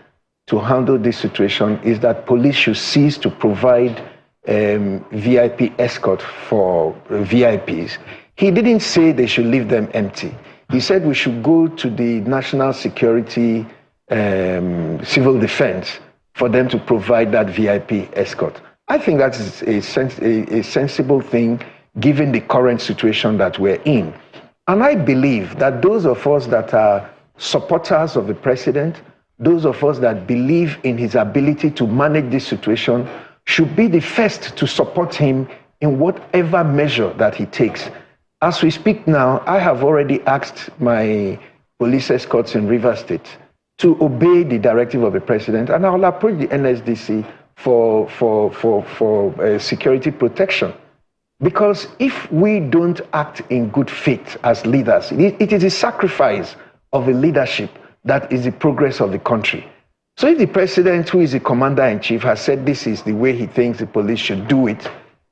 to handle this situation is that police should cease to provide VIP escort for VIPs, he didn't say they should leave them empty. He said we should go to the national security civil defense for them to provide that VIP escort. I think that is a sensible thing given the current situation that we're in. And I believe that those of us that are supporters of the president, those of us that believe in his ability to manage this situation, should be the first to support him in whatever measure that he takes. As we speak now, I have already asked my police escorts in Rivers State to obey the directive of the president, and I will approach the NSDC for security protection. Because if we don't act in good faith as leaders, it is a sacrifice of a leadership that is the progress of the country. So if the president, who is the commander-in-chief, has said this is the way he thinks the police should do it,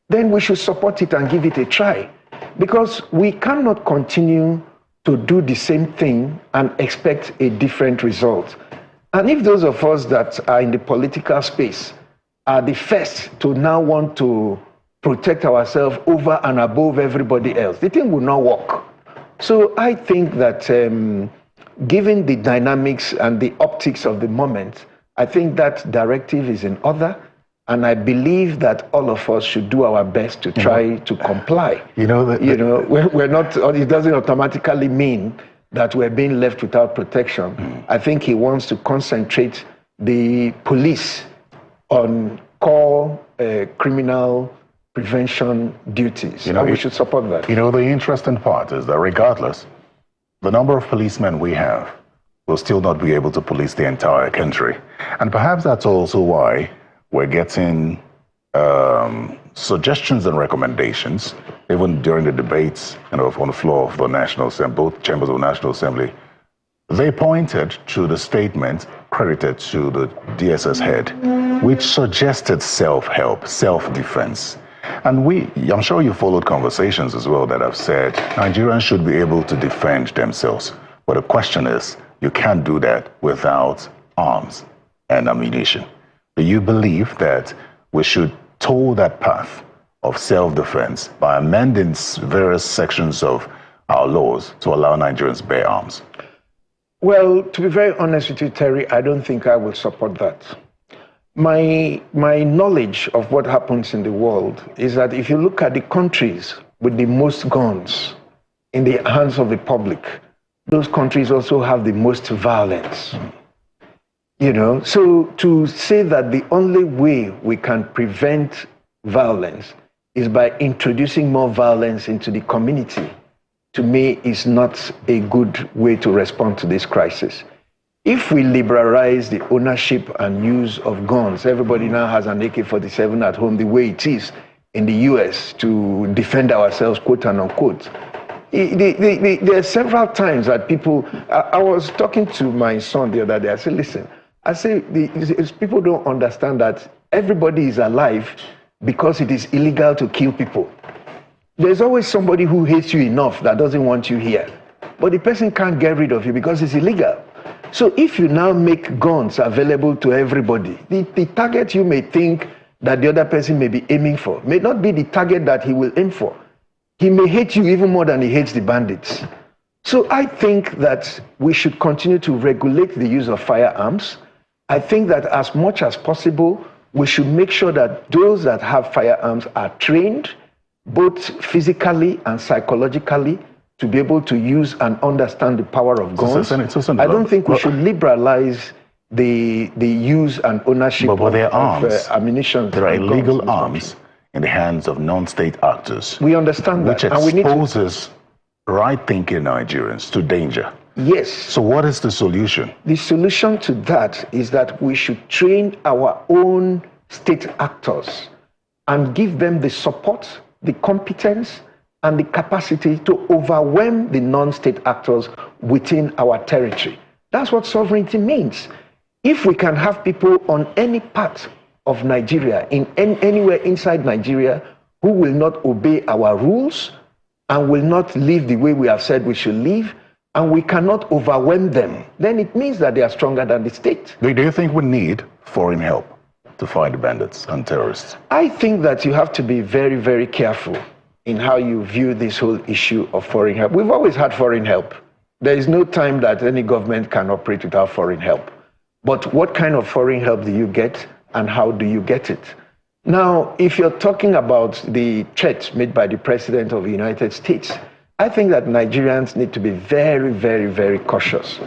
then we should support it and give it a try. Because we cannot continue to do the same thing and expect a different result. And if those of us that are in the political space are the first to now want to protect ourselves over and above everybody else, the thing will not work. So I think that given the dynamics and the optics of the moment, I think that directive is in order, and I believe that all of us should do our best to try to comply. We're not, it doesn't automatically mean that we're being left without protection. I think he wants to concentrate the police on core criminal prevention duties. We should support that. The interesting part is that regardless, the number of policemen we have will still not be able to police the entire country. And perhaps that's also why we're getting suggestions and recommendations, even during the debates on the floor of the National Assembly, both chambers of the National Assembly. They pointed to the statement credited to the DSS head, which suggested self-help, self-defense. And I'm sure you followed conversations as well that have said Nigerians should be able to defend themselves. But the question is, you can't do that without arms and ammunition. Do you believe that we should toe that path of self-defense by amending various sections of our laws to allow Nigerians to bear arms? Well, to be very honest with you, Terry, I don't think I will support that. My knowledge of what happens in the world is that if you look at the countries with the most guns in the hands of the public, those countries also have the most violence. So to say that the only way we can prevent violence is by introducing more violence into the community, to me is not a good way to respond to this crisis. If we liberalize the ownership and use of guns, everybody now has an AK-47 at home, the way it is in the US to defend ourselves, quote and unquote. There are several times that people, I was talking to my son the other day, I said, listen, people don't understand that everybody is alive because it is illegal to kill people. There's always somebody who hates you enough that doesn't want you here, but the person can't get rid of you because it's illegal. So if you now make guns available to everybody, the target you may think that the other person may be aiming for may not be the target that he will aim for. He may hate you even more than he hates the bandits. So I think that we should continue to regulate the use of firearms. I think that as much as possible, we should make sure that those that have firearms are trained, both physically and psychologically, to be able to use and understand the power of guns. I don't think we should liberalize the use and ownership of ammunition. There are illegal arms in the hands of non-state actors. We understand that. Which exposes right-thinking Nigerians to danger. Yes. So what is the solution? The solution to that is that we should train our own state actors and give them the support, the competence, and the capacity to overwhelm the non-state actors within our territory. That's what sovereignty means. If we can have people on any part of Nigeria, anywhere inside Nigeria, who will not obey our rules and will not live the way we have said we should live, and we cannot overwhelm them, then it means that they are stronger than the state. Do you think we need foreign help to fight the bandits and terrorists? I think that you have to be very, very careful in how you view this whole issue of foreign help. We've always had foreign help. There is no time that any government can operate without foreign help. But what kind of foreign help do you get, and how do you get it? Now, if you're talking about the threat made by the President of the United States, I think that Nigerians need to be very, very, very cautious.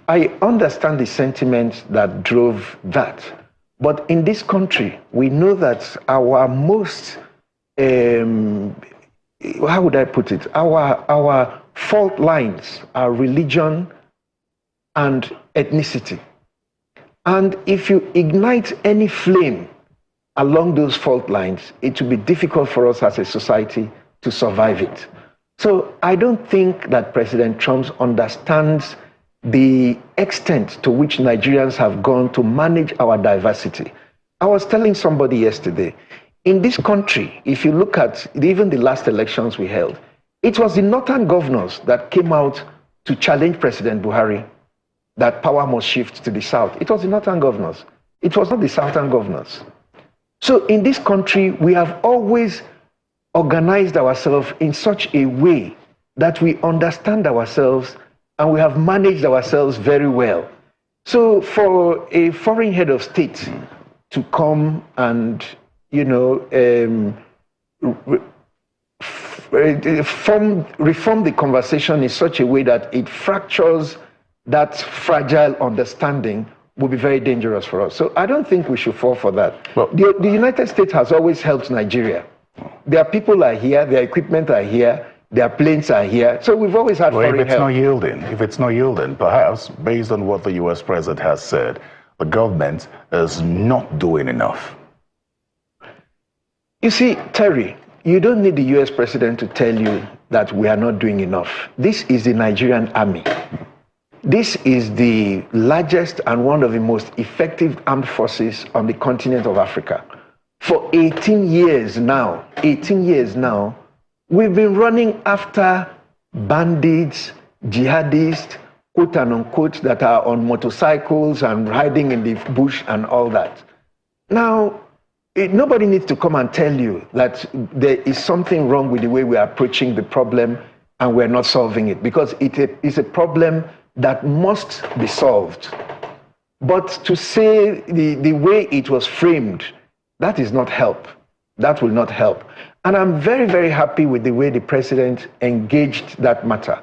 I understand the sentiment that drove that. But in this country, we know that our most how would I put it? Our fault lines are religion and ethnicity. And if you ignite any flame along those fault lines, it will be difficult for us as a society to survive it. So I don't think that President Trump understands the extent to which Nigerians have gone to manage our diversity. I was telling somebody yesterday, in this country, if you look at even the last elections we held, it was the northern governors that came out to challenge President Buhari that power must shift to the south. It was the northern governors. It was not the southern governors. So in this country, we have always organized ourselves in such a way that we understand ourselves and we have managed ourselves very well. So for a foreign head of state to come and, reform the conversation in such a way that it fractures that fragile understanding will be very dangerous for us. So I don't think we should fall for that. Well, the United States has always helped Nigeria. Their people are here, their equipment are here, their planes are here. So we've always had foreign help. If it's not yielding, perhaps based on what the US president has said, the government is not doing enough. You see, Terry, you don't need the US president to tell you that we are not doing enough. This is the Nigerian army. This is the largest and one of the most effective armed forces on the continent of Africa. For 18 years now, we've been running after bandits, jihadists, quote and unquote, that are on motorcycles and riding in the bush and all that. Now, nobody needs to come and tell you that there is something wrong with the way we are approaching the problem and we're not solving it, because it is a problem that must be solved. But to say the way it was framed, that is not help. That will not help. And I'm very, very happy with the way the president engaged that matter.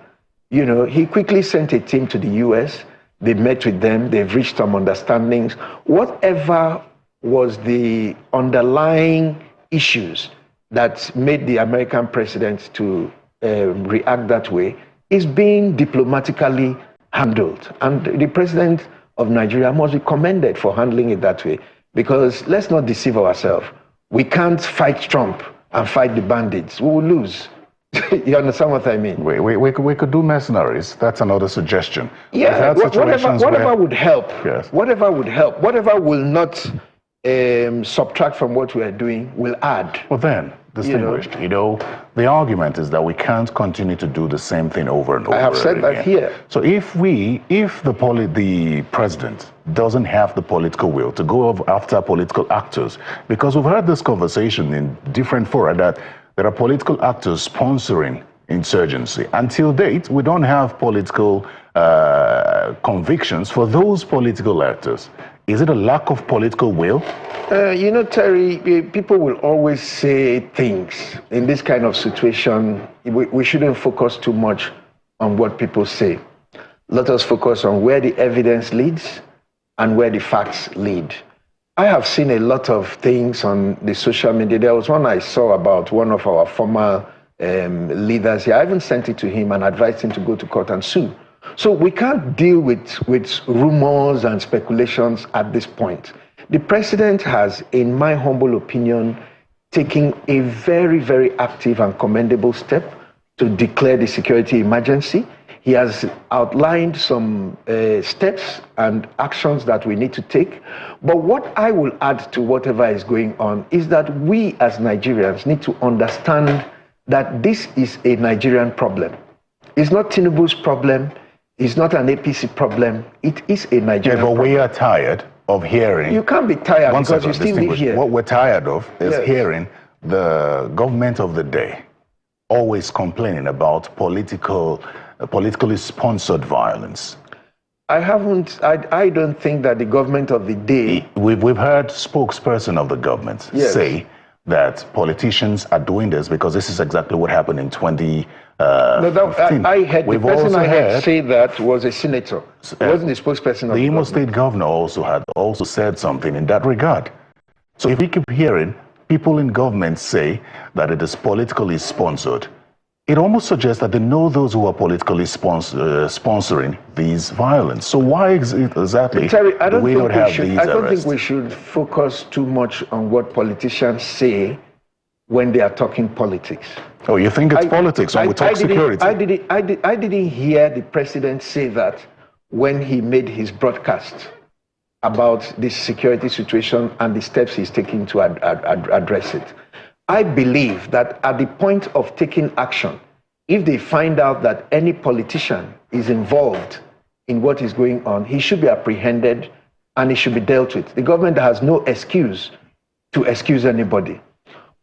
He quickly sent a team to the US. They met with them. They've reached some understandings. Whatever was the underlying issues that made the American president to react that way is being diplomatically handled. And the president of Nigeria must be commended for handling it that way. Because let's not deceive ourselves. We can't fight Trump and fight the bandits. We will lose. You understand what I mean? We could do mercenaries. That's another suggestion. Yeah, whatever would help. Yes. Whatever would help. Whatever will not subtract from what we are doing will add. Well then, distinguished, the argument is that we can't continue to do the same thing over and over again. I have said that here. So if the president doesn't have the political will to go after political actors, because we've had this conversation in different fora that there are political actors sponsoring insurgency. Until date, we don't have political convictions for those political actors. Is it a lack of political will? Terry, people will always say things. In this kind of situation, we shouldn't focus too much on what people say. Let us focus on where the evidence leads and where the facts lead. I have seen a lot of things on the social media. There was one I saw about one of our former leaders here. I even sent it to him and advised him to go to court and sue. So we can't deal with rumors and speculations at this point. The president has, in my humble opinion, taken a very, very active and commendable step to declare the security emergency. He has outlined some steps and actions that we need to take. But what I will add to whatever is going on is that we as Nigerians need to understand that this is a Nigerian problem. It's not Tinubu's problem. It's not an APC problem. It is a Nigerian problem. We are tired of hearing. You can't be tired because you still live here. What we're tired of is hearing the government of the day always complaining about politically sponsored violence. I don't think that the government of the day... We've heard spokesperson of the government say that politicians are doing this because this is exactly what happened in 2015. The person I heard say that was a senator. It wasn't the spokesperson of the Imo State governor also said something in that regard. So if we keep hearing people in government say that it is politically sponsored, it almost suggests that they know those who are politically sponsoring these violence. So why exactly Terry, do we not have these arrests? I don't think we should focus too much on what politicians say when they are talking politics. Oh, you think it's politics when we talk security? I didn't hear the president say that when he made his broadcast about the security situation and the steps he's taking to address it. I believe that at the point of taking action, if they find out that any politician is involved in what is going on, he should be apprehended and he should be dealt with. The government has no excuse to excuse anybody.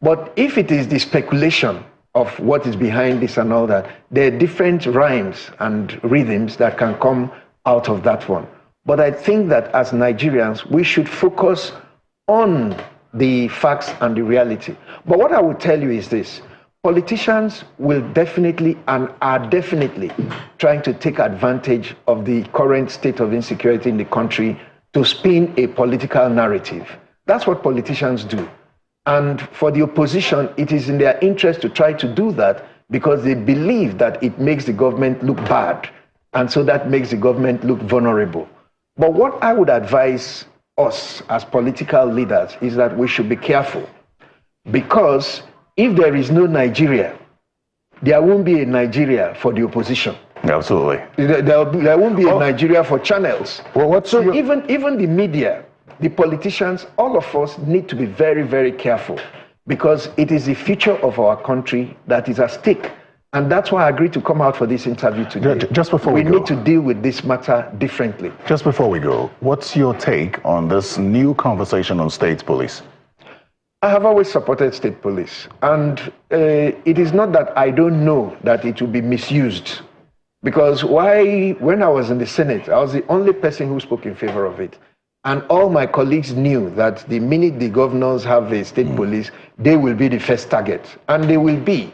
But if it is the speculation of what is behind this and all that, there are different rhymes and rhythms that can come out of that one. But I think that as Nigerians, we should focus on the facts and the reality. But what I would tell you is this: politicians will definitely and are definitely trying to take advantage of the current state of insecurity in the country to spin a political narrative. That's what politicians do. And for the opposition, it is in their interest to try to do that because they believe that it makes the government look bad. And so that makes the government look vulnerable. But what I would advise us as political leaders is that we should be careful, because if there is no Nigeria, there won't be a Nigeria for the opposition. Absolutely. There won't be a Nigeria for channels. Well, even the media, the politicians, all of us need to be very, very careful, because it is the future of our country that is at stake. And that's why I agreed to come out for this interview today. Just before we go, we need to deal with this matter differently. Just before we go, what's your take on this new conversation on state police? I have always supported state police. And it is not that I don't know that it will be misused. Because when I was in the Senate, I was the only person who spoke in favor of it. And all my colleagues knew that the minute the governors have a state police, they will be the first target. And they will be.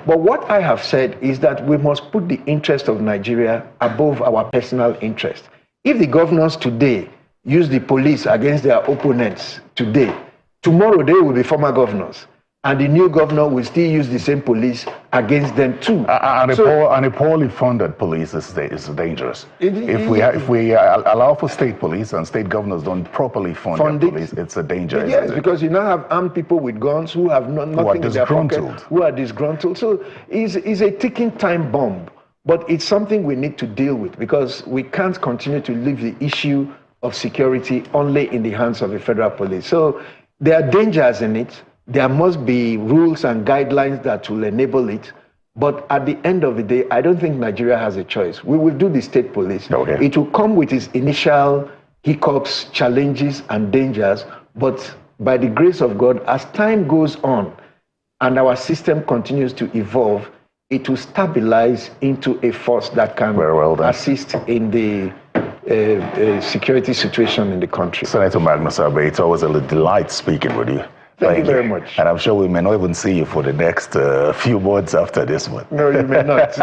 But what I have said is that we must put the interest of Nigeria above our personal interest. If the governors today use the police against their opponents today, tomorrow they will be former governors. And the new governor will still use the same police against them too. And a poorly funded police is dangerous. If we allow for state police and state governors don't properly fund their police, it's a danger. Yes, because you now have armed people with guns who have nothing in their pocket, who are disgruntled. So it's a ticking time bomb. But it's something we need to deal with, because we can't continue to leave the issue of security only in the hands of the federal police. So there are dangers in it. There must be rules and guidelines that will enable it. But at the end of the day, I don't think Nigeria has a choice. We will do the state police. Okay. It will come with its initial hiccups, challenges, and dangers. But by the grace of God, as time goes on and our system continues to evolve, it will stabilize into a force that can assist in the security situation in the country. Senator Magnus Abe, it's always a delight speaking with you. Thank you very much. And I'm sure we may not even see you for the next few months after this one. No, you may not.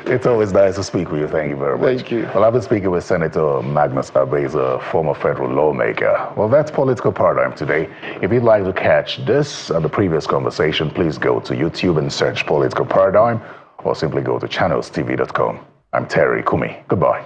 It's always nice to speak with you. Thank you very much. Thank you. Well, I've been speaking with Senator Magnus Abe, a former federal lawmaker. Well, that's Political Paradigm today. If you'd like to catch this and the previous conversation, please go to YouTube and search Political Paradigm, or simply go to channelstv.com. I'm Terry Kumi. Goodbye.